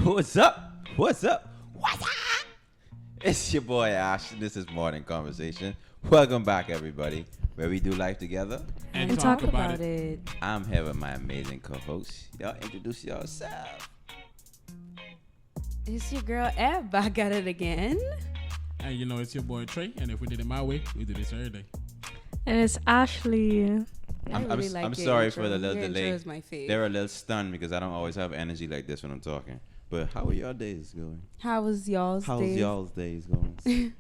What's up? What's up? What's up? It's your boy Ash. This is Morning Conversation. Welcome back, everybody, where we do life together and talk about it. I'm here with my amazing co-host. Y'all introduce yourself. It's your girl Eb back at it again. And you know, it's your boy Trey. And if we did it my way, we do this every day. And it's Ashleigh. I'm sorry for the little your delay. Intro is my fave. They're a little stunned because I don't always have energy like this when I'm talking. But how are y'all days going? How was y'all's How's days? y'all's days going?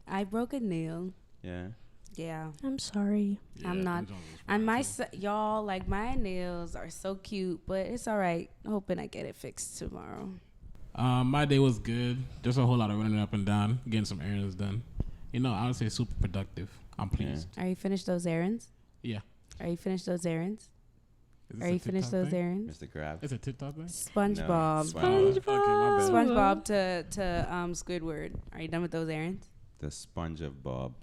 I broke a nail. Yeah. Yeah. I'm sorry. Yeah, I'm not. And y'all, like, my nails are so cute, but it's all right. Hoping I get it fixed tomorrow. My day was good. Just a whole lot of running up and down, getting some errands done. You know, I would say super productive. I'm pleased. Are you finished those errands? Yeah. Are you finished those errands? Is this Are a you finished TikTok those thing? errands? Mr. Krabs. It's a TikTok thing? SpongeBob. No, Okay, my bad. SpongeBob to Squidward. Are you done with those errands? The sponge of Bob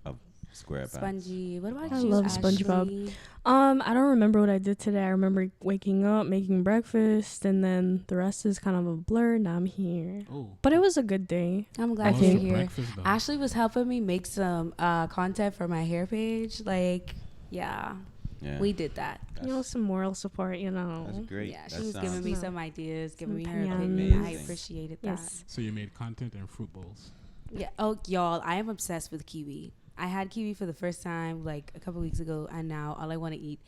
of SquarePants. Spongy. What about I you? love SpongeBob. Ashleigh? I don't remember what I did today. I remember waking up, making breakfast, and then the rest is kind of a blur. Now I'm here. Oh. But it was a good day. I'm glad I you're think- here. Breakfast, though. Ashley was helping me make some content for my hair page. Like, yeah, Yeah. we did that. You know, some moral support, you know. That's great. Yeah, That she was sounds giving me No. some ideas, giving me Some her opinions. opinion. I Amazing. appreciated that. Yes. So you made content and fruit bowls. Yeah. Oh, y'all, I am obsessed with kiwi. I had kiwi for the first time like a couple weeks ago, and now all I want to eat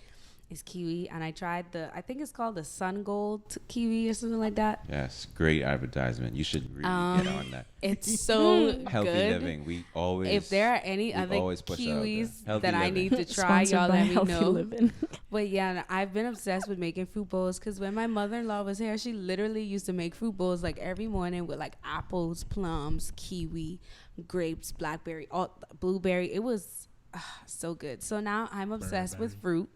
is kiwi. And I tried I think it's called the Sun Gold kiwi or something like that. Yes, great advertisement. You should really get on that. It's so Healthy good. living. We always. If there are any we other always push out kiwis there. that I Healthy need living. to try, Sponsored y'all by let me Healthy know. Living. But yeah, I've been obsessed with making fruit bowls because when my mother-in-law was here, she literally used to make fruit bowls like every morning with like apples, plums, kiwi, grapes, blackberry, blueberry. It was so good. So now I'm obsessed with fruit,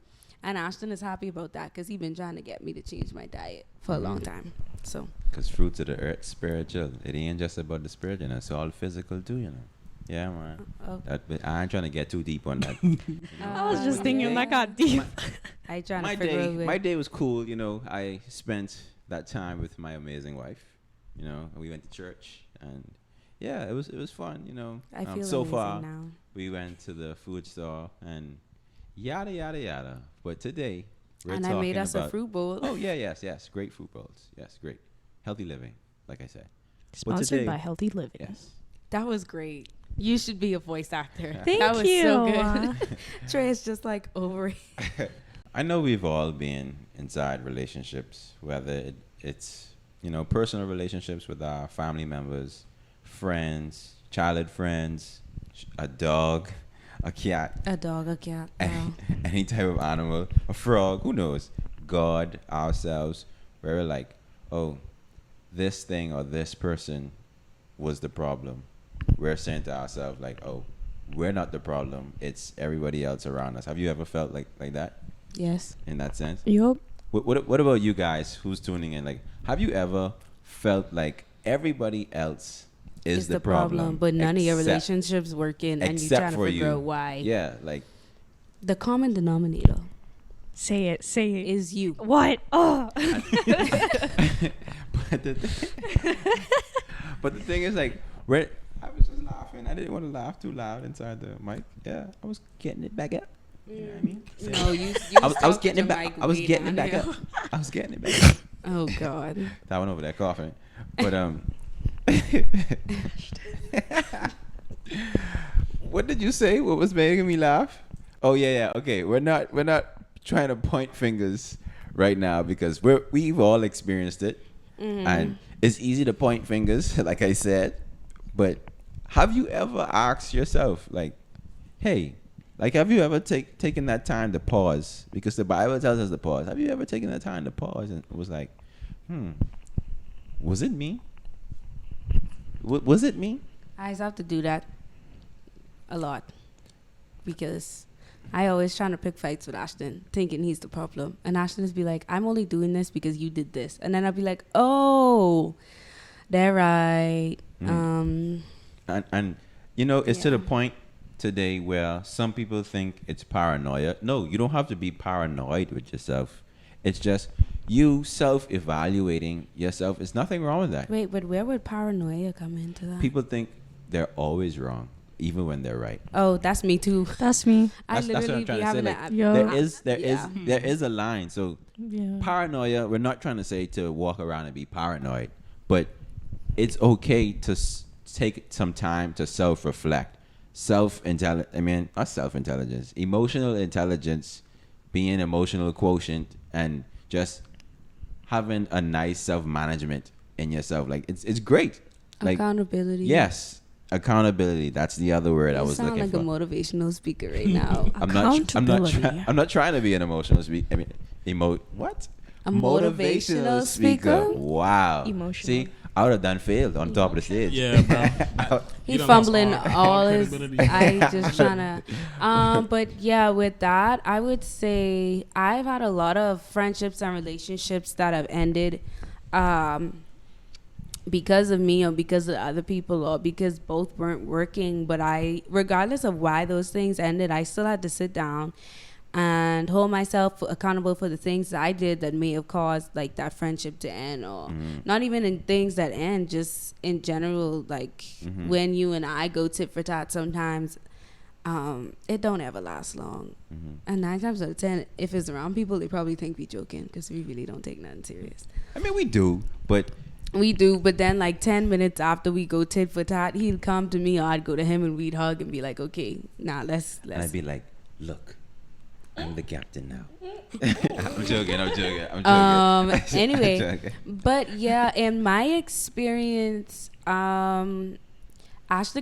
and Ashton is happy about that because he's been trying to get me to change my diet for a long time. So Because fruits of the earth, spiritual. It ain't just about the spirit, you know. It's all physical too, you know. Yeah, man. But I ain't trying to get too deep on that. I was just thinking that got deep. I trying my to figure day, out my day was cool. You know, I spent that time with my amazing wife. You know, and we went to church, and yeah, it was fun. You know, I feel so amazing far now. we went to the food store and yada yada yada. But today we're And talking I made us about a fruit bowl. Oh yeah, yes, great fruit bowls. Yes, great, healthy living. Like I said, Sponsored today- by Healthy Living. yes. That was great. You should be a voice actor. Thank that was you. so good. Trey is just like over it. I know we've all been inside relationships, whether it's, you know, personal relationships with our family members, friends, childhood friends, a dog, a cat, A dog, a cat. Wow. any type of animal, a frog, who knows, God, ourselves, where we're like, oh, this thing or this person was the problem. We're saying to ourselves like, oh, we're not the problem. It's everybody else around us. Have you ever felt like that Yes. in that sense? Yup. What about you guys who's tuning in? Like, have you ever felt like everybody else is the problem, but none of your except- relationships working, and you except trying to for figure you? out why. Yeah, like The common denominator Say it. Say it. is you. What? Oh. but the thing is, like, I was just laughing. I didn't want to laugh too loud inside the mic. Yeah, I was getting it back up. You know what I mean? Yeah. No, you. I was getting it back. I was getting it back up. I was getting it back up. Oh God. That one over there coughing. But what did you say? What was making me laugh? Oh yeah. Okay, we're not trying to point fingers right now because we've all experienced it, and it's easy to point fingers, like I said. But have you ever asked yourself, like, hey, like, have you ever taken that time to pause? Because the Bible tells us to pause. Have you ever taken that time to pause and was like, was it me? Was it me? I just have to do that a lot because I always trying to pick fights with Ashton, thinking he's the problem, and Ashton is be like, "I'm only doing this because you did this," and then I'll be like, "Oh, they're right." And you know, it's to the Yeah. point today where some people think it's paranoia. No, you don't have to be paranoid with yourself. It's just you self-evaluating yourself, there's nothing wrong with that. Wait, but where would paranoia come into that? People think they're always wrong, even when they're right. Oh, that's me too. That's me. I That's what literally I'm trying be to say. having Like, that. Yo. there is a line. So Yeah. paranoia, we're not trying to say to walk around and be paranoid, but it's okay to take some time to self-reflect. Not self-intelligence, emotional intelligence, being emotional quotient, and just having a nice self-management in yourself. Like it's great. Like Accountability. yes, accountability. That's the other word I You was sound looking like for. a motivational speaker right now. I'm not Accountability. trying to be an emotional speaker. I mean, what? A motivational speaker? Wow. Emotional. See, I would have done failed on top of the stage. Yeah, bro. He You done fumbling lost all his. credibility. I just trying to. But yeah, with that, I would say I've had a lot of friendships and relationships that have ended, because of me or because of other people or because both weren't working. But regardless of why those things ended, I still had to sit down and hold myself accountable for the things that I did that may have caused like that friendship to end, or not even in things that end, just in general. Like when you and I go tit for tat sometimes, it don't ever last long. And 9 times out of 10, if it's around people, they probably think we joking because we really don't take nothing serious. I mean, we do, but We do, but then like 10 minutes after we go tit for tat, he'd come to me or I'd go to him and we'd hug and be like, okay, nah, let's. and I'd be like, look, I'm the captain now. I'm joking. Anyway, I'm joking. but yeah, in my experience, Ashleigh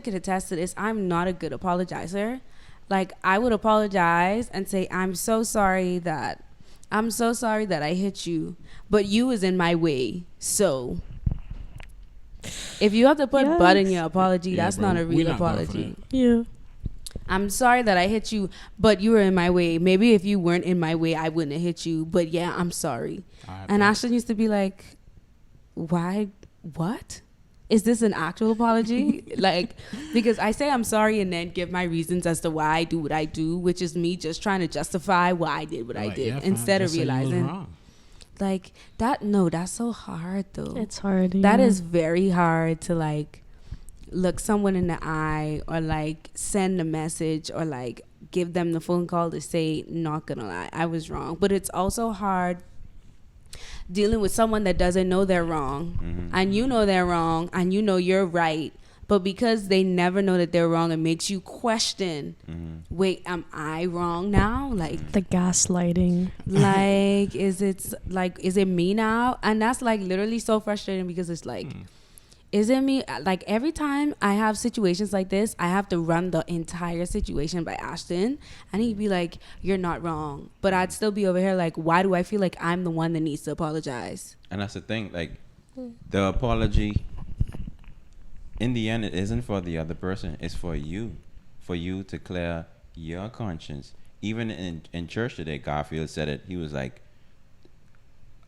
could attest to this. I'm not a good apologizer. Like, I would apologize and say, I'm so sorry that I hit you, but you was in my way. So if you have to put but in your apology, Yeah, that's bro. not a We real not going for apology. Yeah. I'm sorry that I hit you, but you were in my way. Maybe if you weren't in my way, I wouldn't have hit you. But yeah, I'm sorry. And Ashleigh used to be like, why? What? Is this an actual apology? Like, because I say I'm sorry and then give my reasons as to why I do what I do, which is me just trying to justify why I did what I did, yeah, fine. instead of Just say you was realizing wrong. like that. No, that's so hard though. It's hard. That yeah. is very hard to like look someone in the eye or like send a message or like give them the phone call to say, not gonna lie, I was wrong. But it's also hard dealing with someone that doesn't know they're wrong, and you know they're wrong, and you know you're right, but because they never know that they're wrong, it makes you question, wait, am I wrong now? Like the gaslighting. like is it me now? And that's like literally so frustrating because it's like, is it me? Like every time I have situations like this, I have to run the entire situation by Ashton, and he'd be like, you're not wrong, but I'd still be over here like, why do I feel like I'm the one that needs to apologize? And that's the thing. Like, the apology, in the end, it isn't for the other person. It's for you to clear your conscience. Even in church today, Garfield said it. He was like,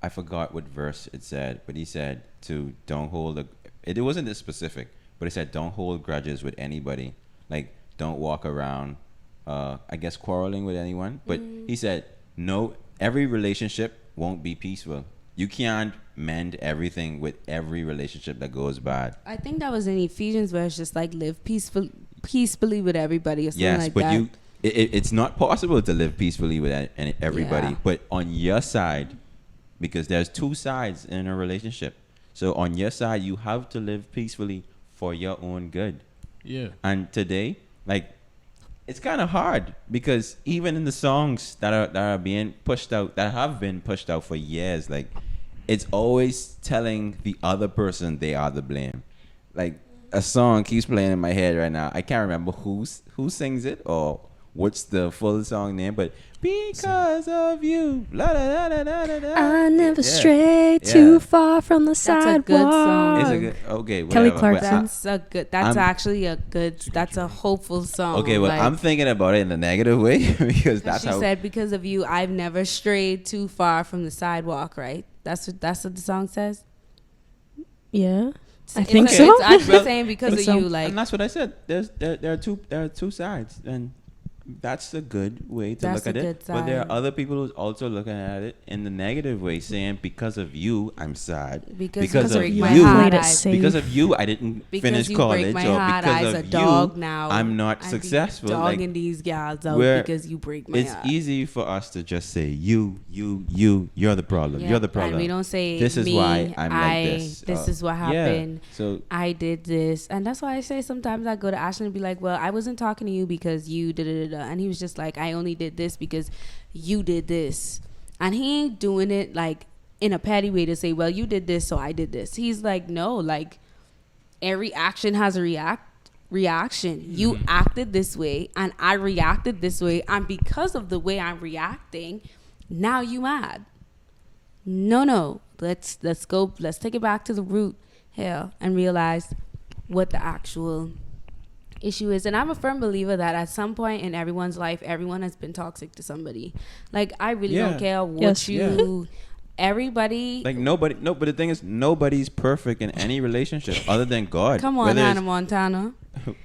I forgot what verse it said, but he said to don't hold it wasn't this specific, but it said don't hold grudges with anybody. Like, don't walk around, I guess, quarreling with anyone. But he said, no, every relationship won't be peaceful. You can't mend everything with every relationship that goes bad. I think that was in Ephesians where it's just like live peacefully with everybody or something like that. Yes, but it's not possible to live peacefully with everybody. Yeah. But on your side, because there's two sides in a relationship. So on your side, you have to live peacefully for your own good. Yeah. And today, like, it's kind of hard because even in the songs that are being pushed out, that have been pushed out for years, like, it's always telling the other person they are the blame. Like, a song keeps playing in my head right now. I can't remember who sings it or what's the full song name, but because of you, la la la la la la. I never strayed too far from the sidewalk. a good song. It's a good, okay, Kelly whatever. Clarkson. That's a hopeful song. Okay, well, like, I'm thinking about it in a negative way because that's she how. said, because of you, I've never strayed too far from the sidewalk, right? That's what the song says. Yeah, I It's think like- so. It's actually saying because of you, like, and that's what I said. There are two sides, and that's a good way to That's look at a it. good But there are side. other people who's also looking at it in the negative way, saying because of you, I'm sad. Because of break you, my heart, Played it I- safe. because of you, I didn't because finish you college, break my or heart, because I's of a you, dog now. I'm not I be successful. dogging Like, these gals out where because you break my it's heart. easy for us to just say you're the problem. You're the Yep, problem. And we don't say This is me, why I'm like this. This is what yeah. happened. So I did this, and that's why I say sometimes I go to Ashleigh and be like, "Well, I wasn't talking to you because you did it," and he was just like, "I only did this because you did this," and he ain't doing it like in a petty way to say, "Well, you did this, so I did this." He's like, "No, like every action has a reaction. You acted this way, and I reacted this way, and because of the way I'm reacting, now you mad." No. Let's go. Let's take it back to the root here and realize what the actual issue is. And I'm a firm believer that at some point in everyone's life, everyone has been toxic to somebody. Like, I really Yeah. don't care what Yes. you. Everybody. like nobody. No, but the thing is, nobody's perfect in any relationship other than God. Come on, Whether Hannah it's- Montana.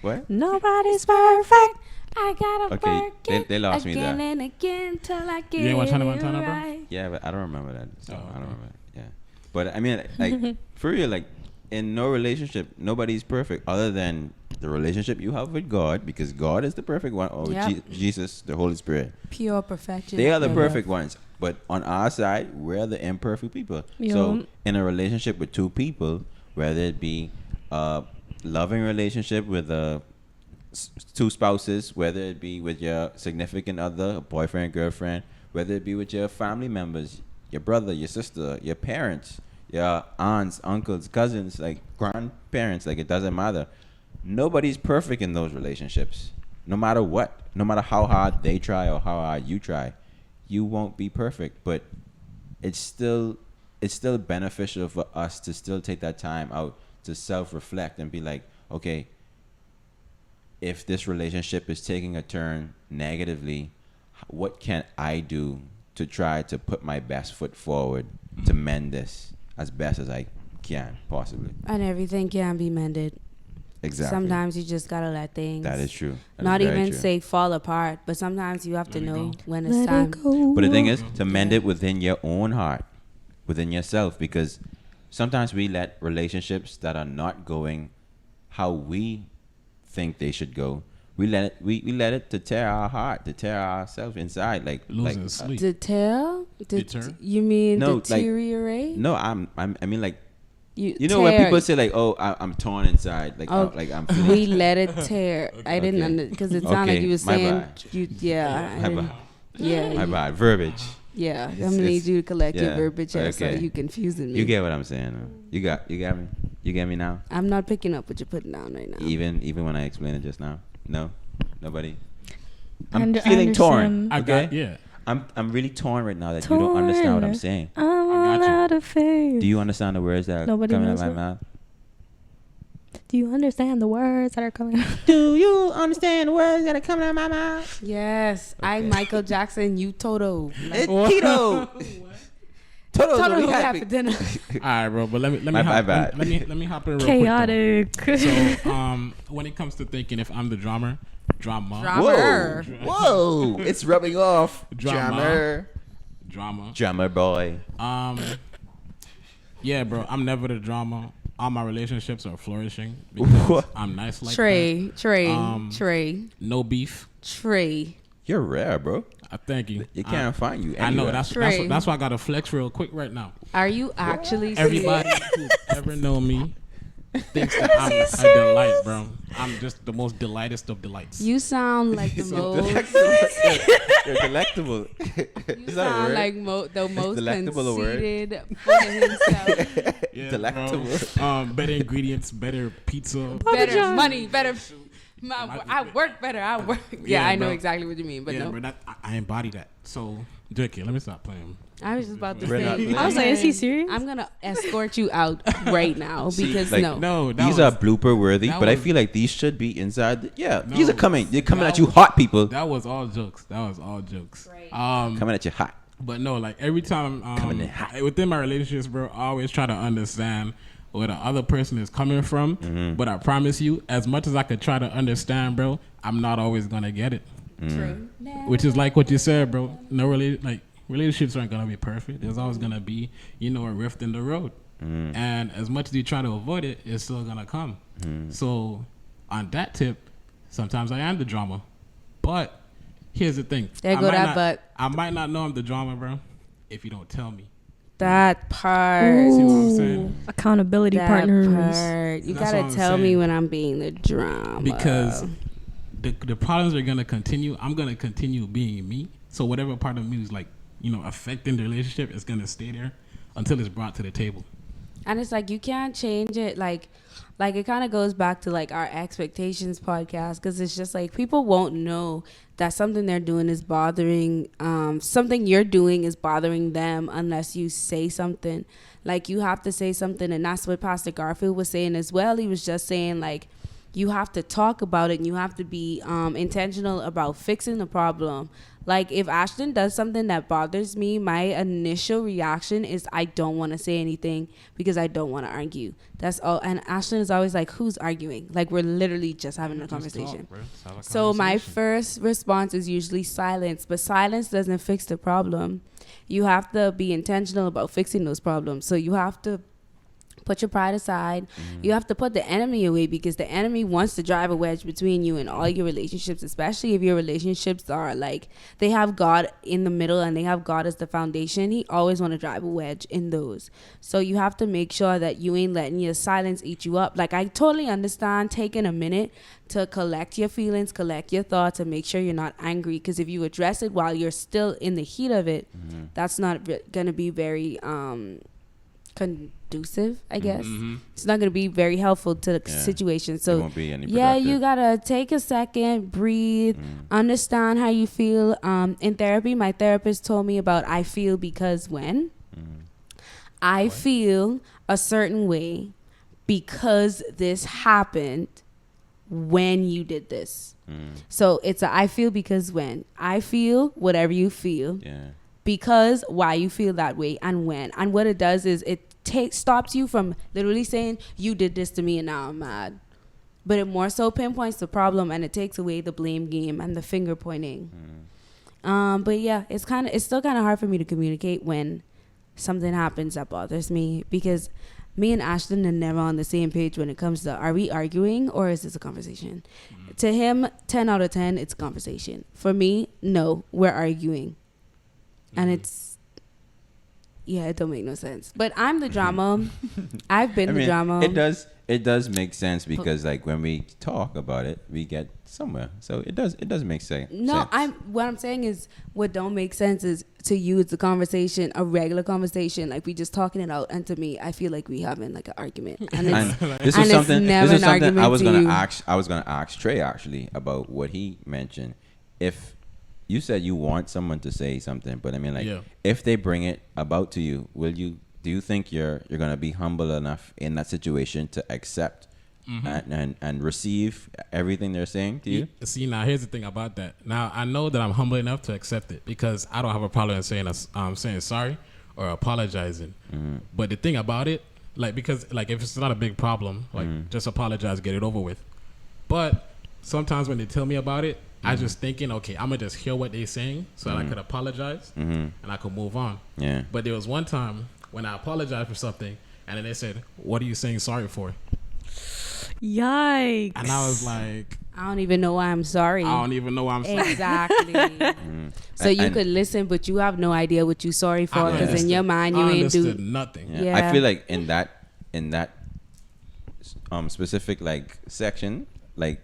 What? Nobody's perfect. I gotta Okay, work they- it they lost me again there. and again till I get You ain't watch Hannah it Montana, bro? right. Yeah, but I don't remember that. So Oh, I don't okay. remember. Yeah, but I mean, like for real, like in no relationship, nobody's perfect other than the relationship you have with God, because God is the perfect one, or with Yep. Jesus, the Holy Spirit. Pure perfection. They are the Yeah. perfect ones. But on our side, we're the imperfect people. Yeah. So in a relationship with two people, whether it be a loving relationship with two spouses, whether it be with your significant other, a boyfriend, girlfriend, whether it be with your family members, your brother, your sister, your parents, your aunts, uncles, cousins, like grandparents, like it doesn't matter. Nobody's perfect in those relationships. No matter what, no matter how hard they try or how hard you try, you won't be perfect. But it's still beneficial for us to still take that time out to self-reflect and be like, okay, if this relationship is taking a turn negatively, what can I do to try to put my best foot forward to mend this as best as I can possibly? And everything can be mended. Exactly. Sometimes you just gotta let things. That is true. That Not is very even true. say fall apart, but sometimes you have to Let it know go. when it's Let time. it go. But the thing is to mend Yeah. it within your own heart, within yourself, because sometimes we let relationships that are not going how we think they should go. We let it to tear our heart, to tear ourselves inside, like Losing sleep. Deter? Deter? You mean No, like- deteriorate? no, I mean like you know tear. when people say like, oh, I'm torn inside, like Oh, like I'm feeling. we let it tear. I didn't Okay. because it sounded like Okay, you were my saying bad. yeah. I My didn't- bad. Yeah. My bad. Verbiage. Yeah. I'm It's- gonna need it's- you to collect your yeah, verbiage here, so okay. you confusing me. You get what I'm saying? You got me. You get me now. I'm not picking up what you're putting down right now. Even when I explained it just now. No, nobody. I'm I feeling torn. understand. I Okay. got, yeah. I'm really torn right now that you don't understand what I'm Torn. saying. I'm I got you. out of faith. Do you understand the words that are Nobody coming out of knows my it. mouth? Do you understand the words that are coming out? Do you understand the words that are coming out of my mouth? Yes, I Okay. Michael Jackson, you Toto. It's Tito. Toto's Toto gonna be who had happy. for dinner. All right, bro. But let me My hop, bad. let me hop in real Chaotic. quick. though. So when it comes to thinking, if I'm the drama. Drummer. Whoa! It's rubbing off. Drama. Drummer. Drummer boy. Yeah, bro. I'm never the drama. All my relationships are flourishing because What? I'm nice like Trey, Trey, that. No beef. Trey. You're rare, bro. Thank you. You can't find you I know anywhere. Trey. that's why I got to flex real quick right now. Are you actually Everybody who ever known me thinks that I'm a delight, bro. I'm just the most delightest of delights. You sound like the most. You're delectable. You Is that a sound word? like the most delectable a word? conceited full of himself. Yeah, Delectable. bro. Better ingredients, better pizza. Better John. money, better. I work better. I work. Yeah, I know bro. exactly what you mean, but Yeah, no. bro. I embody that. So, Jackie, let me stop playing. I was just about to We're not say. playing. I was like, is he serious? I'm gonna escort you out right now See, because like, no. No, that These was, are blooper worthy, that but I was- feel like these should be inside. No, These are coming. They're coming that at you was- hot, people. That was all jokes. That was all jokes. Right. Coming at you hot. But no, like every time Coming in hot. within my relationships, bro, I always try to understand where the other person is coming from. Mm-hmm. But I promise you, as much as I could try to understand, bro, I'm not always gonna get it. True. Which is like what you said, bro. No, really, like relationships aren't gonna be perfect. There's always gonna be, a rift in the road. And as much as you try to avoid it, it's still gonna come. So on that tip, sometimes I am the drama. But here's the thing. There go that but. I might not know I'm the drama, bro, if you don't tell me. That part. Ooh. See what I'm saying? Accountability That partners. part. You That's gotta what I'm tell me saying. when I'm being the drama. Because the problems are gonna continue. I'm gonna continue being me. So whatever part of me is like, affecting the relationship is gonna stay there until it's brought to the table. And it's like you can't change it. Like it kind of goes back to like our expectations podcast, because it's just like people won't know that something they're doing is bothering, something you're doing is bothering them unless you say something. Like you have to say something, and that's what Pastor Garfield was saying as well. He was just saying like you have to talk about it and you have to be intentional about fixing the problem. Like if Ashton does something that bothers me, my initial reaction is I don't want to say anything because I don't want to argue. That's all. And Ashton is always like, who's arguing? Like we're literally just having a conversation. So my first response is usually silence, but silence doesn't fix the problem. You have to be intentional about fixing those problems. So you have to put your pride aside. You have to put the enemy away, because the enemy wants to drive a wedge between you and all your relationships, especially if your relationships are like they have God in the middle and they have God as the foundation. He always want to drive a wedge in those. So you have to make sure that you ain't letting your silence eat you up. Like I totally understand taking a minute to collect your feelings, collect your thoughts, and make sure you're not angry, because if you address it while you're still in the heat of it, that's not gonna be very conducive, I guess. It's not going to be very helpful to the situation. So won't be any you gotta take a second, breathe, understand how you feel. In therapy, my therapist told me about I feel because when I feel a certain way because this happened when you did this. So it's a I feel because when I feel whatever you feel, because why you feel that way and when. And what it does is it stops you from literally saying you did this to me and now I'm mad. But it more so pinpoints the problem, and it takes away the blame game and the finger pointing. But yeah, it's still kind of hard for me to communicate when something happens that bothers me, because me and Ashton are never on the same page when it comes to are we arguing or is this a conversation. To him, 10 out of 10, it's a conversation. For me, no, we're arguing. And it don't make no sense. But I'm the drama. I've been the drama. It does make sense, because like when we talk about it, we get somewhere. So it does make sense. No, what I'm saying is what don't make sense is to you it's a conversation, a regular conversation, like we just talking it out, and to me I feel like we having like an argument. And this is something I was gonna ask Trey actually about what he mentioned. If you said you want someone to say something, but I mean, like, if they bring it about to you, do you think you're gonna be humble enough in that situation to accept and receive everything they're saying to you? See, now here's the thing about that. Now I know that I'm humble enough to accept it, because I don't have a problem saying sorry or apologizing. But the thing about it, like, because like if it's not a big problem, like just apologize, get it over with. But sometimes when they tell me about it, I just thinking, okay, I'm gonna just hear what they're saying so that I could apologize and I could move on. But there was one time when I apologized for something, and then they said, "What are you saying sorry for?" Yikes! And I was like, I don't even know why I'm sorry. I don't even know why I'm sorry. Exactly. So you could listen, but you have no idea what you're sorry for, because in your mind you ain't do nothing. Yeah. I feel like in that specific like section, like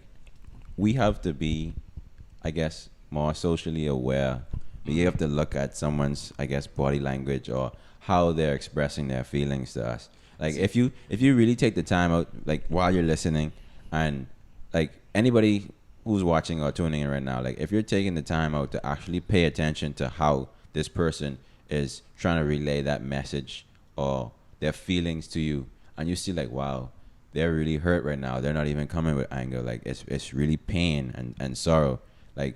we have to be, I guess, more socially aware. You have to look at someone's, I guess, body language or how they're expressing their feelings to us. Like if you really take the time out, like while you're listening, and like anybody who's watching or tuning in right now, like if you're taking the time out to actually pay attention to how this person is trying to relay that message or their feelings to you, and you see like, wow, they're really hurt right now. They're not even coming with anger. Like it's really pain and sorrow. Like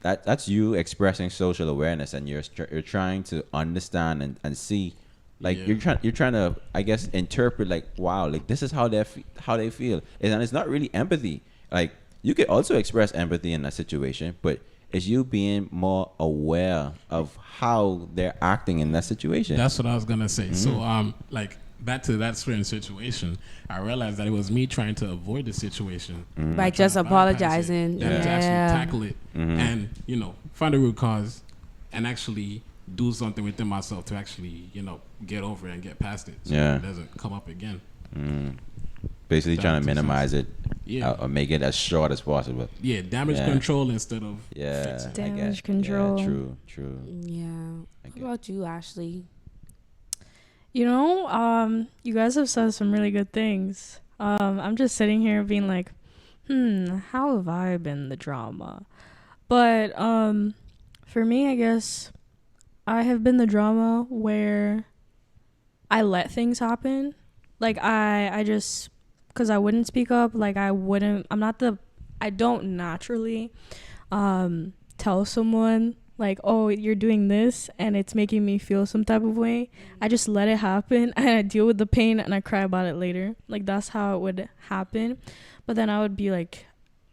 that's you expressing social awareness, and you're trying to understand and see, like you're trying to, I guess, interpret like, wow, like this is how they feel, and it's not really empathy. Like you could also express empathy in that situation, but It's you being more aware of how they're acting in that situation. That's what I was gonna say. So like back to that certain situation, I realized that it was me trying to avoid the situation By just apologizing. to actually tackle it and find the root cause and actually do something within myself to actually get over it and get past it so it doesn't come up again. Basically trying to minimize it, Yeah. or make it as short as possible. Yeah, damage control instead of fixing. Damage control. Yeah, true. Yeah. What about you, Ashleigh? You guys have said some really good things. I'm just sitting here being like, how have I been the drama? But for me, I guess I have been the drama where I let things happen. Like I just, because I wouldn't speak up, like I don't naturally tell someone like, oh, you're doing this and it's making me feel some type of way. I just let it happen and I deal with the pain and I cry about it later. Like that's how it would happen. But then I would be like,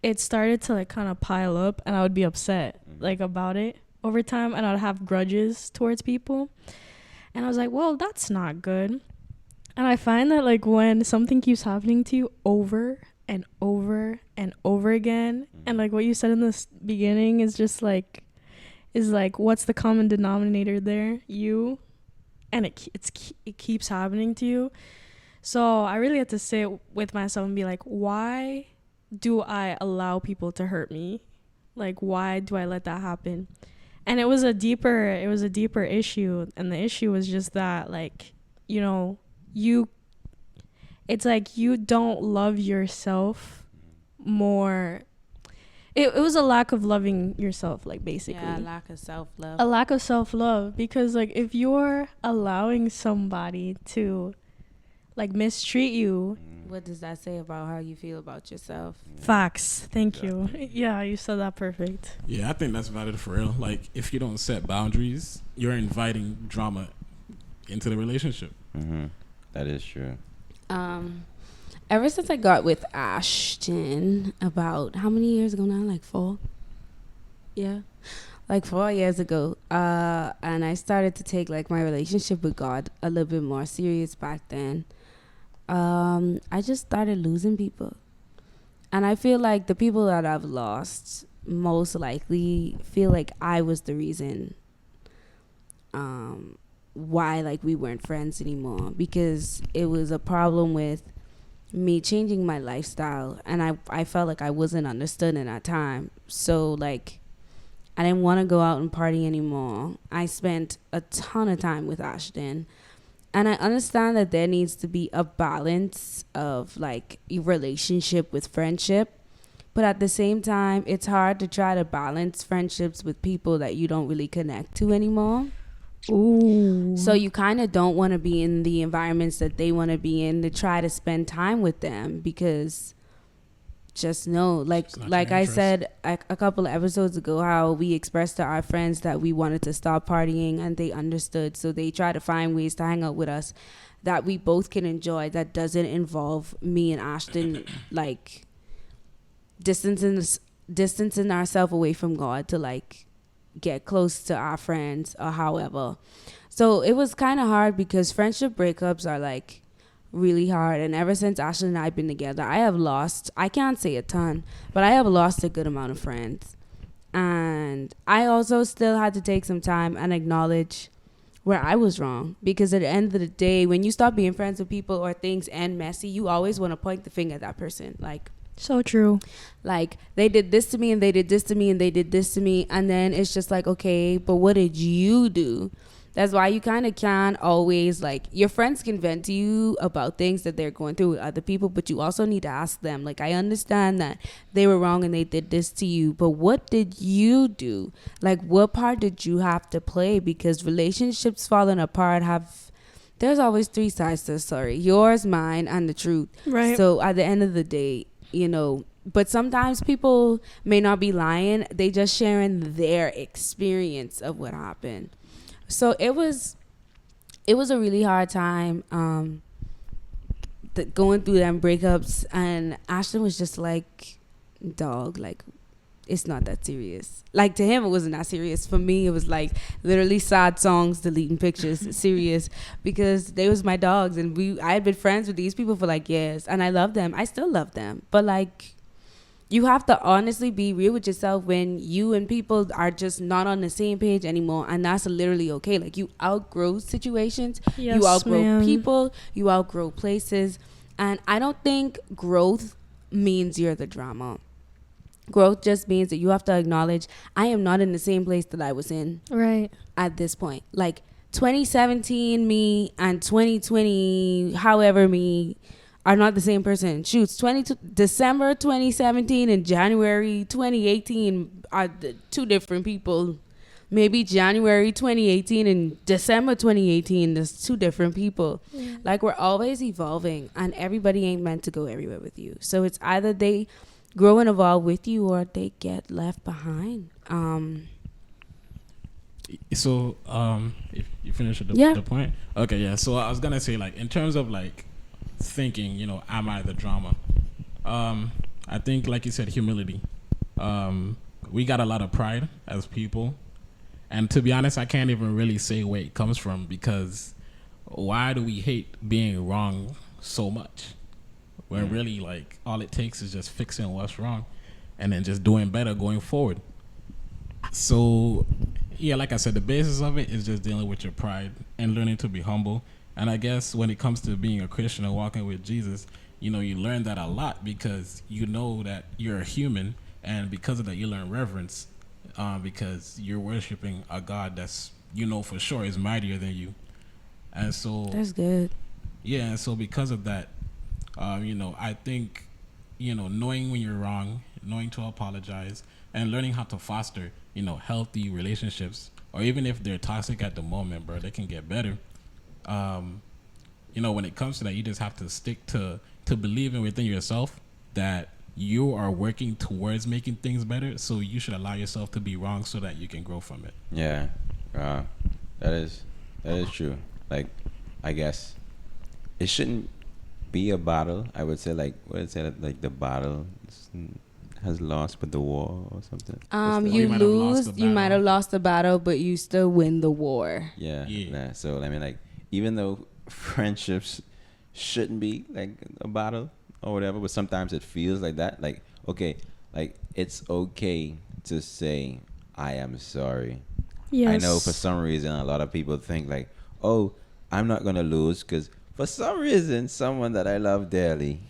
it started to like kind of pile up and I would be upset like about it over time and I'd have grudges towards people. And I was like, well, that's not good. And I find that like when something keeps happening to you over and over and over again, and like what you said in the beginning is just like, what's the common denominator there? You. And it keeps happening to you. So I really had to sit with myself and be like, why do I allow people to hurt me? Like, why do I let that happen? And it was a deeper issue. And the issue was just that, like, it's like you don't love yourself more. It was a lack of loving yourself, like, basically. Yeah, lack of self-love. A lack of self-love. Because, like, if you're allowing somebody to, like, mistreat you. What does that say about how you feel about yourself? Facts. Thank you. Yeah, you said that perfect. Yeah, I think that's valid for real. Like, if you don't set boundaries, you're inviting drama into the relationship. That is true. Ever since I got with Ashton about how many years ago now? Like 4? Yeah. Like 4 years ago. And I started to take like my relationship with God a little bit more serious back then. I just started losing people. And I feel like the people that I've lost most likely feel like I was the reason why like we weren't friends anymore, because it was a problem with me changing my lifestyle, and I felt like I wasn't understood in that time. So like I didn't want to go out and party anymore. I spent a ton of time with Ashton, and I understand that there needs to be a balance of like a relationship with friendship, but at the same time it's hard to try to balance friendships with people that you don't really connect to anymore. Ooh. So you kind of don't want to be in the environments that they want to be in to try to spend time with them, because just know, like I said a couple of episodes ago, how we expressed to our friends that we wanted to stop partying, and they understood. So they try to find ways to hang out with us that we both can enjoy, that doesn't involve me and Ashton like distancing ourselves away from God to like get close to our friends or however. So it was kind of hard, because friendship breakups are like really hard. And ever since Ashleigh and I have been together, I can't say a ton, but I have lost a good amount of friends. And I also still had to take some time and acknowledge where I was wrong, because at the end of the day, when you stop being friends with people or things end messy, you always want to point the finger at that person. Like, So true. like, they did this to me and they did this to me and they did this to me, and then it's just like, okay, but what did you do? That's why you kind of can't always, like, your friends can vent to you about things that they're going through with other people, but you also need to ask them, like, I understand that they were wrong and they did this to you, but what did you do? Like, what part did you have to play? Because relationships falling apart there's always 3 sides to the story: yours, mine, and the truth. Right. So at the end of the day, but sometimes people may not be lying, they just sharing their experience of what happened. So it was a really hard time going through them breakups, and Ashton was just like, dog, like, it's not that serious. Like to him, it wasn't that serious. For me, it was like literally sad songs, deleting pictures, serious, because they was my dogs, and I had been friends with these people for like years, and I love them. I still love them, but like, you have to honestly be real with yourself when you and people are just not on the same page anymore, and that's literally okay. Like you outgrow situations, Yes, you outgrow ma'am. people, you outgrow places, and I don't think growth means you're the drama. Growth just means that you have to acknowledge I am not in the same place that I was in Right. at this point. Like 2017 me and 2020 however me are not the same person. Shoots, December 2017 and January 2018 are two different people. Maybe January 2018 and December 2018, there's two different people. Yeah. Like we're always evolving, and everybody ain't meant to go everywhere with you. So it's either they grow and evolve with you, or they get left behind. So, if you finish the point, okay, yeah. So I was gonna say, like, in terms of like thinking, you know, am I the drama? I think, like you said, humility. We got a lot of pride as people, and to be honest, I can't even really say where it comes from, because why do we hate being wrong so much? When really, like, all it takes is just fixing what's wrong, and then just doing better going forward. So, yeah, like I said, the basis of it is just dealing with your pride and learning to be humble. And I guess when it comes to being a Christian and walking with Jesus, you know, you learn that a lot, because you know that you're a human, and because of that, you learn reverence, because you're worshiping a God that's, you know, for sure is mightier than you. And so That's good. yeah, and so because of that, you know, I think, you know, knowing when you're wrong, knowing to apologize, and learning how to foster, you know, healthy relationships, or even if they're toxic at the moment, bro, they can get better. You know, when it comes to that, you just have to stick to believing within yourself that you are working towards making things better. So you should allow yourself to be wrong so that you can grow from it. Yeah, that is true. Like, I guess it shouldn't be a battle. I would say, like, what is it, like the battle has lost but the war or something. You might have lost lose, the you might battle. have lost the battle, but you still win the war. Yeah. So I mean, like, even though friendships shouldn't be like a battle or whatever, but sometimes it feels like that. Like, okay, like it's okay to say I am sorry. Yes. I know for some reason a lot of people think like, oh, I'm not gonna lose, because for some reason someone that I love dearly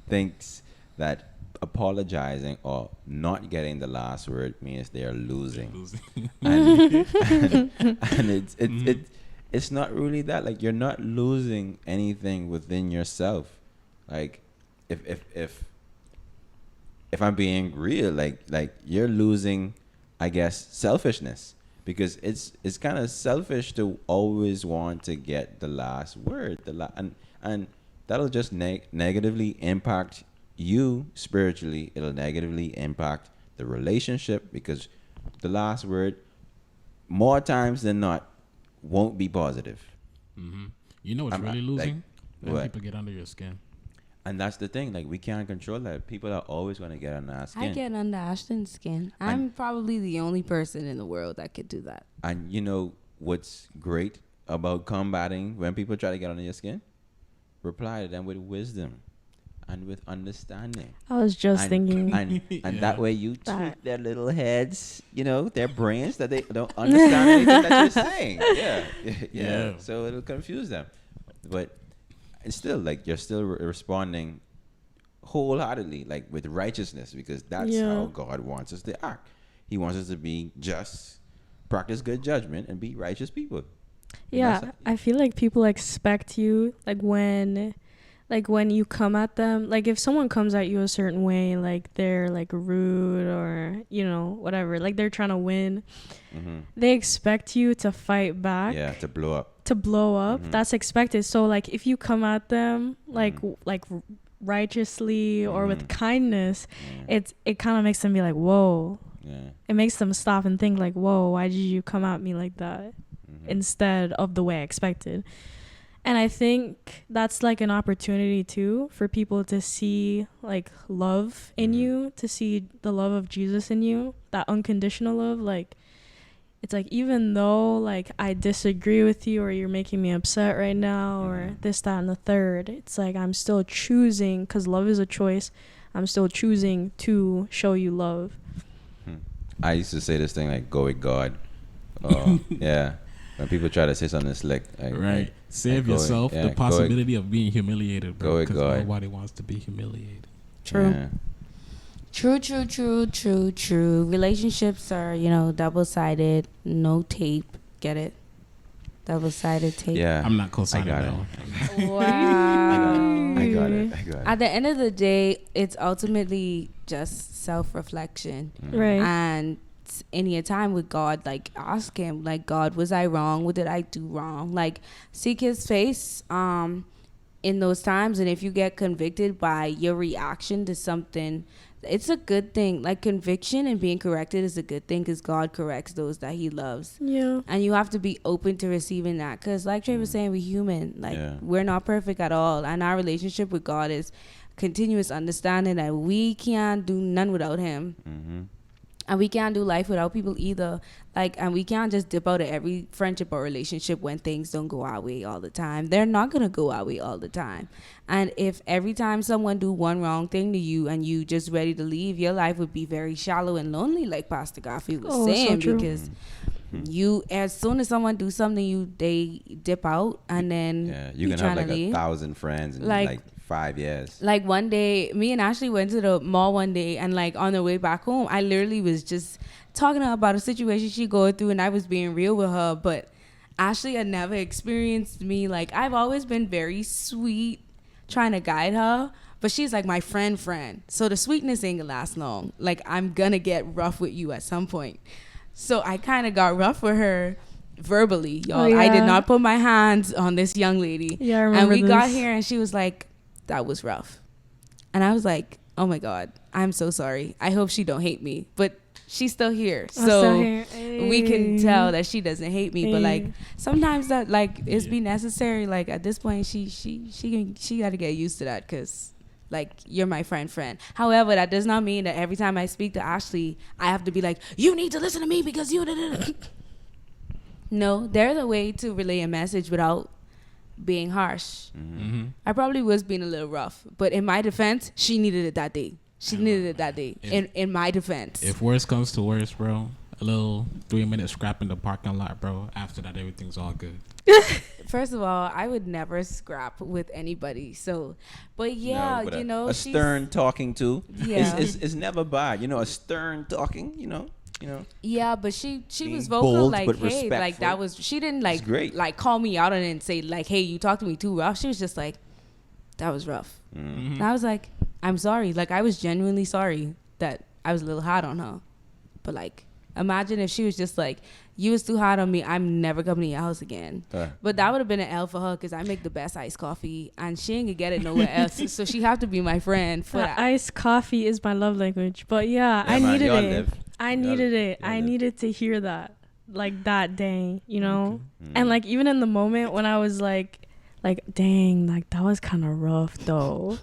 thinks that apologizing or not getting the last word means they are losing. And it's not really that. Like, you're not losing anything within yourself. Like, if I'm being real, like you're losing, I guess, selfishness, because it's kind of selfish to always want to get the last word, and that'll just negatively impact you spiritually. It'll negatively impact the relationship, because the last word, more times than not, won't be positive. Mm-hmm. You know what's really losing? When people get under your skin. And that's the thing. Like, we can't control that. People are always going to get under our skin. I get under Ashton's skin. I'm probably the only person in the world that could do that. And you know what's great about combating when people try to get under your skin? Reply to them with wisdom and with understanding. I was just thinking. And that way you tweak their little heads, you know, their brains, that they don't understand anything that you're saying. Yeah. So it'll confuse them. But it's still, like, you're still responding wholeheartedly, like with righteousness, because that's how God wants us to act. He wants us to be just, practice good judgment, and be righteous people. Yeah, I feel like people expect you, like when you come at them, like if someone comes at you a certain way, like they're like rude or, you know, whatever, like they're trying to win, they expect you to fight back. Yeah, to blow up. That's expected. So like if you come at them like righteously or with kindness, it kind of makes them be like, whoa. It makes them stop and think like, whoa, why did you come at me like that instead of the way I expected? And I think that's like an opportunity too for people to see like love in you, to see the love of Jesus in you, that unconditional love. Like, it's like, even though like I disagree with you, or you're making me upset right now, or this, that, and the third, it's like I'm still choosing, because love is a choice. I'm still choosing to show you love. I used to say this thing like, go with God. Yeah. When people try to say something slick, right. Save yourself the possibility of being humiliated, bro. Because nobody wants to be humiliated. True. Yeah. True. Relationships are, double-sided. No tape. Get it? Double-sided tape. Yeah. I'm not co-signing that one. Wow. I got it. At the end of the day, it's ultimately just self-reflection. Right. And in your time with God, like, ask him, like, God, was I wrong? What did I do wrong? Like, seek his face in those times. And if you get convicted by your reaction to something, it's a good thing. Like, conviction and being corrected is a good thing, because God corrects those that he loves. Yeah. And you have to be open to receiving that, because like Trey was saying, we're human. Like, we're not perfect at all. And our relationship with God is continuous understanding that we can't do none without him. And we can't do life without people either. Like, and we can't just dip out of every friendship or relationship when things don't go our way all the time. They're not going to go our way all the time. And if every time someone do one wrong thing to you and you just ready to leave, your life would be very shallow and lonely, like Pastor Garfield was saying. So because you, as soon as someone do something, they dip out, and then you can have like 1,000 friends in like 5 years. Like, one day, me and Ashleigh went to the mall one day, and like on the way back home, I literally was just talking to her about a situation she going through, and I was being real with her. But Ashleigh had never experienced me. Like, I've always been very sweet, trying to guide her, but she's like my friend. So the sweetness ain't gonna last long. Like, I'm gonna get rough with you at some point. So I kind of got rough with her verbally, y'all. I did not put my hands on this young lady. Yeah, I remember and we this. got here, and she was like, that was rough. And I was like, oh my God, I'm so sorry. I hope she don't hate me. But she's still here. So we can tell that she doesn't hate me. But like, sometimes that like it's be necessary. Like, at this point, she got to get used to that, because like, you're my friend. However, that does not mean that every time I speak to Ashleigh, I have to be like, you need to listen to me because you. No, there's a way to relay a message without being harsh. I probably was being a little rough, but in my defense, she needed it that day. In my defense. If worse comes to worse, bro, a little 3-minute scrap in the parking lot, bro. After that, everything's all good. First of all, I would never scrap with anybody. So, but yeah, no, but a stern talking to is never bad. A stern talking, Yeah, but she was vocal, bold, like, but hey, like, respectful. that was, she didn't like great. like call me out and then say like, hey, you talked to me too rough. She was just like, that was rough. And I was like, I'm sorry. Like, I was genuinely sorry that I was a little hard on her. But like, imagine if she was just like, you was too hard on me, I'm never coming to your house again. But that would have been an L for her, because I make the best iced coffee and she ain't gonna get it nowhere else. So she have to be my friend for that. Iced coffee is my love language. But yeah, I man, needed y'all it. live. I needed it. I needed to hear that, like, that day, And like, even in the moment when I was like, dang, like, that was kind of rough though.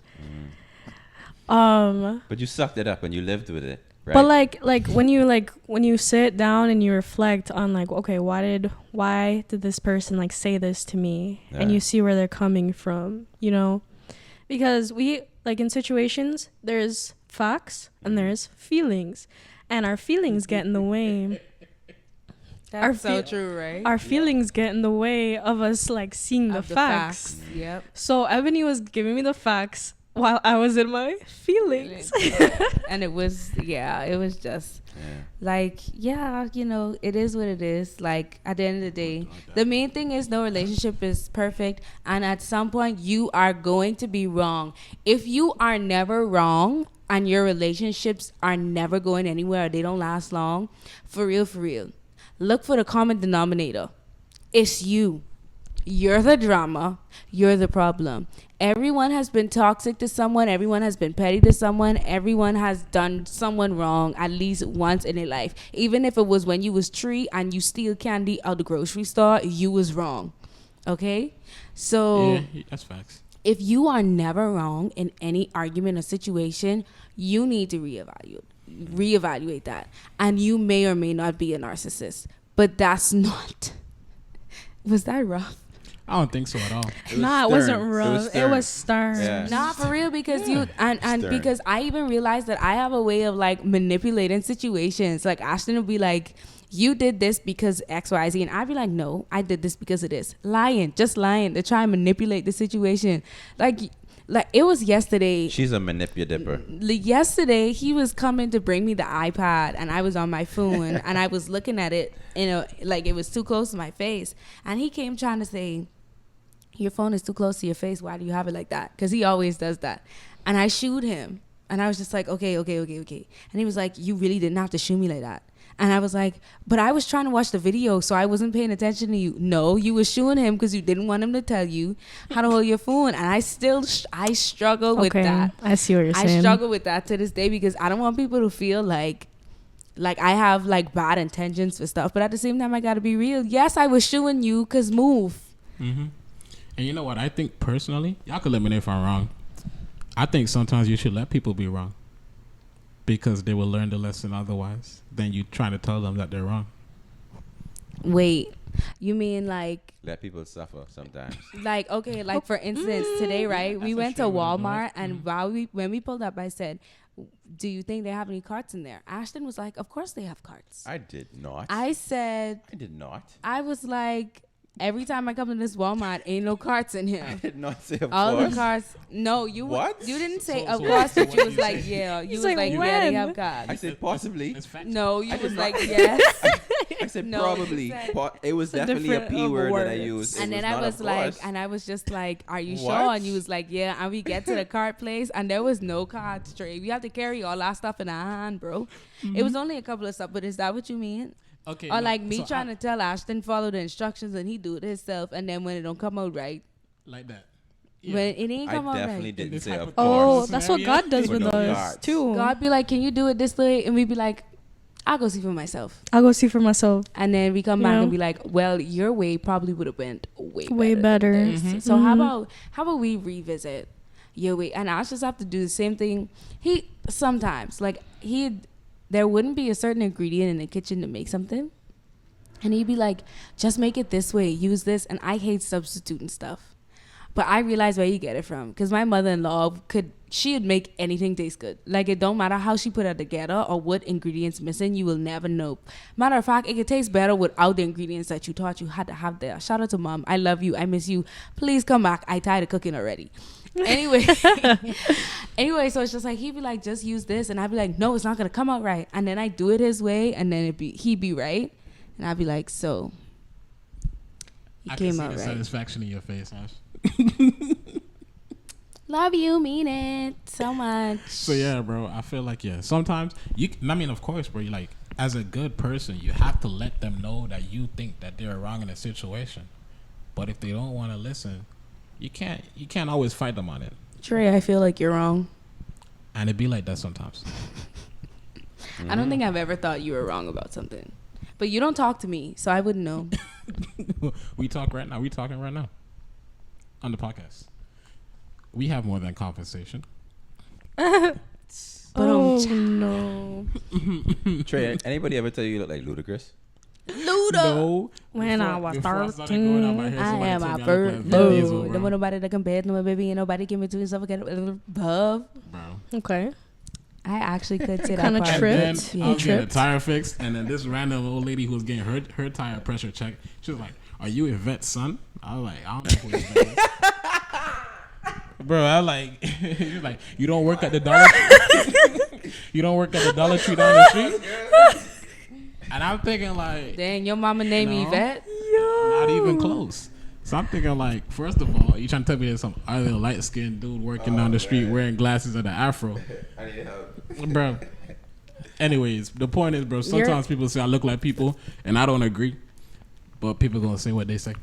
But you sucked it up and you lived with it, right? But when you sit down and you reflect on like, okay, why did this person like say this to me? And you see where they're coming from, because we, like, in situations, there's facts and there's feelings, and our feelings get in the way. That's so true, right? Our feelings get in the way of us like seeing the facts. Yep. So Ebony was giving me the facts while I was in my feelings. And it was just like, it is what it is. Like, at the end of the day, the main thing is no relationship is perfect. And at some point, you are going to be wrong. If you are never wrong and your relationships are never going anywhere, or they don't last long, for real, look for the common denominator. It's you. You're the drama. You're the problem. Everyone has been toxic to someone. Everyone has been petty to someone. Everyone has done someone wrong at least once in their life. Even if it was when you was 3 and you steal candy out the grocery store, you was wrong. Okay? So Yeah, that's facts. if you are never wrong in any argument or situation, you need to reevaluate that. And you may or may not be a narcissist, but that's not. Was that rough? I don't think so at all. It wasn't rough. It was stern. Yeah. Nah, for real, because you and Stern. because I even realized that I have a way of like manipulating situations. Like Ashton will be like, "You did this because X, Y, Z," and I'd be like, "No, I did this because of this." Just lying to try and manipulate the situation. Like it was yesterday. She's a manipulator. Yesterday he was coming to bring me the iPad, and I was on my phone and I was looking at it, like it was too close to my face, and he came trying to say, "Your phone is too close to your face. Why do you have it like that?" Because he always does that. And I shooed him. And I was just like, okay. And he was like, "You really didn't have to shoot me like that." And I was like, "But I was trying to watch the video, so I wasn't paying attention to you." No, you were shooing him because you didn't want him to tell you how to hold your phone. And I struggle with that. I see what you're saying. I struggle with that to this day because I don't want people to feel like I have like bad intentions for stuff. But at the same time, I got to be real. Yes, I was shooing you because move. Mm-hmm. And you know what? I think personally, y'all can let me know if I'm wrong. I think sometimes you should let people be wrong because they will learn the lesson otherwise than you trying to tell them that they're wrong. Wait, you mean like Let people suffer sometimes. like okay, like for instance, today, right? We That's a went to shame when they do Walmart it. and when we pulled up, I said, "Do you think they have any carts in there?" Ashton was like, "Of course they have carts." I did not. I said, I did not. I was like, every time I come to this Walmart, ain't no carts in I here. did not say of All course. the carts. No, you What? You didn't say So- of so- course, so but what you do was you like, say? yeah. You He's was like, like, yeah, they when? have carts. I said possibly. It's facts. No, you I was did like, not- yes. I said No, probably. you said- It was It's a definitely a different P word that I words. used. And It then I not was of like, course. and I was just like, "Are you sure?" What? And you was like, "Yeah." And we get to the cart place, and there was no carts, Trey. We have to carry all our stuff in our hand, bro. It was only a couple of stuff, but is that what you mean? Okay. Or no, like me so trying to tell Ashton follow the instructions and he do it himself, and then when it don't come out right, like that. when it ain't I come out definitely right, didn't this say type of of- Oh, course. that's what Scenario? God does With with no us cards. too. God be like, "Can you do it this way?" And we be like, "I'll go see for myself." I'll go see for myself. And then we come back Yeah. and be like, "Well, your way probably would have went way Way better. than better. this." So how about we revisit your way? And I just have to do the same thing. There wouldn't be a certain ingredient in the kitchen to make something, and he'd be like, "Just make it this way, use this." And I hate substituting stuff, but I realize where you get it from, because my mother-in-law she'd make anything taste good. Like, it don't matter how she put it together or what ingredients missing, you will never know. Matter of fact, it could taste better without the ingredients that you thought you had to have there. Shout out to Mom. I love you. I miss you. Please come back. I tired of cooking already. Anyway, so it's just like, he'd be like, "Just use this," and I'd be like, "No, it's not gonna come out right." And then I do it his way, and then he'd be right, and I'd be like, "So he I came can see out the right." satisfaction in your face, Ash. Love you, mean it so much. So yeah, bro, I feel like sometimes of course, bro, you like, as a good person, you have to let them know that you think that they're wrong in a situation. But if they don't want to listen, you can't always fight them on it. Trey, I feel like you're wrong. And it be like that sometimes. I don't think I've ever thought you were wrong about something. But you don't talk to me, so I wouldn't know. We talking right now on the podcast. We have more than conversation. Oh um, no! Trey, anybody ever tell you look like Ludacris? Luda. No. When I was before I started going out my 13, hair, I somebody am told my me I look first like Vin Diesel, love. bro. Don't nobody that compared to my baby, and nobody give me to himself again above. Bro. Okay. I actually could say that Kinda part. And tripped. then Yeah. I was getting a Tripped. tire fixed, and then this random old lady who was getting her tire pressure checked, she was like, "Are you Yvette's son?" I was like, "I don't know who Yvette is." Bro, I like, he was like, "You don't work at the Dollar You don't work at the Dollar Tree down the street?" And I'm thinking like, Dang, your mama named me No. Yvette. not even close. So I'm thinking like, first of all, you trying to tell me there's some other light skinned dude working down the street wearing glasses and an afro, I need help. bro. Anyways, the point is, bro, sometimes people say I look like people, and I don't agree, but people gonna say what they say.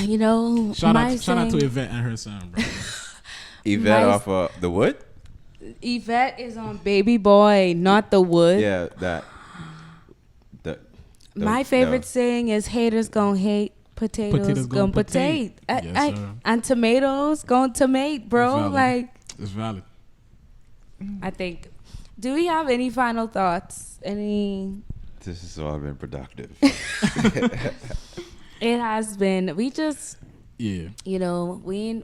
You know, Shout my out to saying- Yvette and her son, bro. Yvette My- off the wood? Yvette is on Baby Boy, not the wood. Yeah, that. My favorite saying is, "Haters gonna hate, Potatoes gon' potato. Yes, sir. And tomatoes gon' tomate, bro. Valid. Like, It's valid. I think. Do we have any final thoughts? Any? This has all been productive. It has been. We just, Yeah. you know, we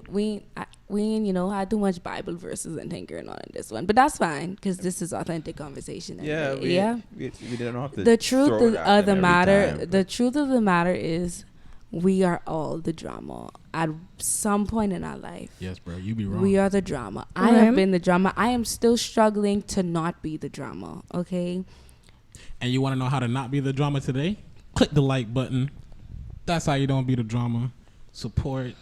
you know, had too much Bible verses and tinkering on in this one, but that's fine because this is authentic conversation. Yeah, we didn't have to. The truth throw it at of the them every matter, time. the truth of the matter is, we are all the drama at some point in our life. Yes, bro. You be wrong. We are the drama. I Okay. have been the drama. I am still struggling to not be the drama. Okay. And you want to know how to not be the drama today? Click the like button. That's how you don't be the drama. Support.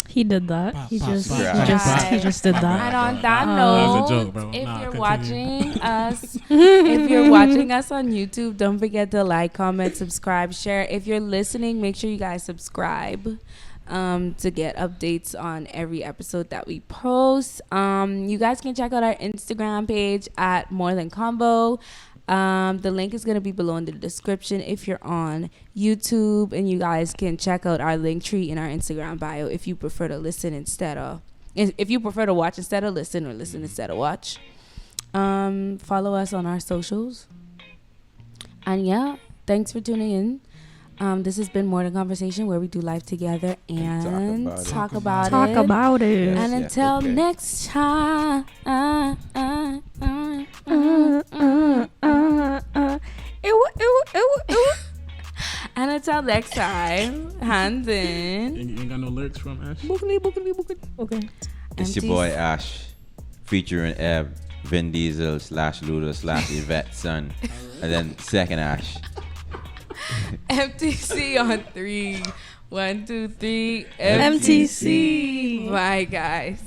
He did that. Pop, He pop, just pop, he pop, just pop. he just did My that. bad. And on that That note, was a joke, bro. if Nah, you're continue. watching us, if you're watching us on YouTube, don't forget to like, comment, subscribe, share. If you're listening, make sure you guys subscribe to get updates on every episode that we post. You guys can check out our Instagram page at More Than Combo. The link is going to be below in the description if you're on YouTube, and you guys can check out our link tree in our Instagram bio if you prefer to listen instead of, if you prefer to watch instead of listen, or listen instead of watch. Follow us on our socials. And yeah, thanks for tuning in. This has been More Than Conversation, where we do life together and talk about it. Talk about it. Yes, And yes, until okay. next time. And until next time, hands in. You ain't got no lyrics from Ash? Okay. It's your boy Ash, featuring Eb, Vin Diesel / Luda / Yvette's son, and then second Ash. MTC on 3. 1, 2, 3. MTC. Bye, guys.